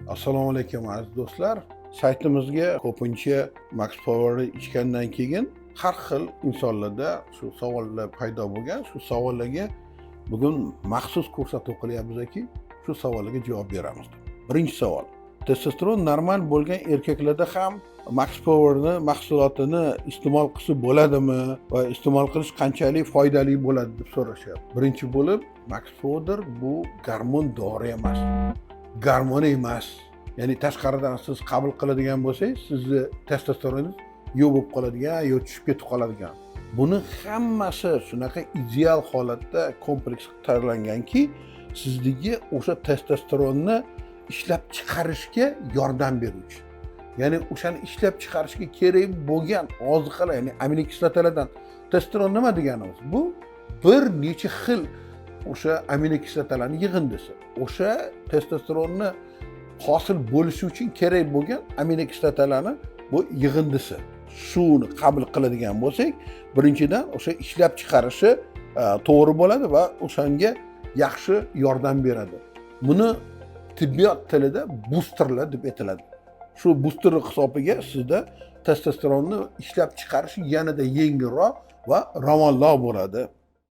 Assalomu alaykum aziz do'stlar. Saytimizga ko'pincha Max Power'ni ichgandan keyin har xil insonlarda shu savollar paydo bo'lgan. Shu savollarga bugun maxsus ko'rsatuv qilyapmizki, shu savollarga javob beramiz. Birinchi savol. Testosteron normal bo'lgan erkaklarda ham Max Power'ni mahsulotini iste'mol qilsa bo'ladimi va iste'mol qilish qanchalik foydali bo'ladi deb so'rashyapti. Birinchi bo'lib, Max Power bu gormon dori emas. Gormon emas. Ya'ni tashqaridan siz qabul qiladigan bo'lsangiz, sizni testosteroningiz yo'q bo'lib qoladigan, yo tushib ketib qoladigan. Buni hammasi shunaqa ideal holatda kompleks tayyorlanganki, sizga o'sha testosteronni ishlab chiqarishga yordam beruvchi. Ya'ni o'shani ishlab chiqarishga kerak bo'lgan oziqalar, ya'ni aminokislotalardan testosteron nima deganimiz? Bu bir necha xil o'sha aminokislotalarning yig'indisi. O'sha testosteronni hosil bo'lishi uchun kerak bo'lgan aminokislotalarni bu yig'indisi. Shuni qabul qiladigan bo'lsak, birinchidan o'sha ishlab chiqarishi to'g'ri bo'ladi va o'shanga yaxshi yordam beradi. Buni tibbiyot tilida boosterlar deb aytiladi. Shu booster hisobiga sizda testosteronni ishlab chiqarish yanada yengilroq va ravonroq bo'ladi.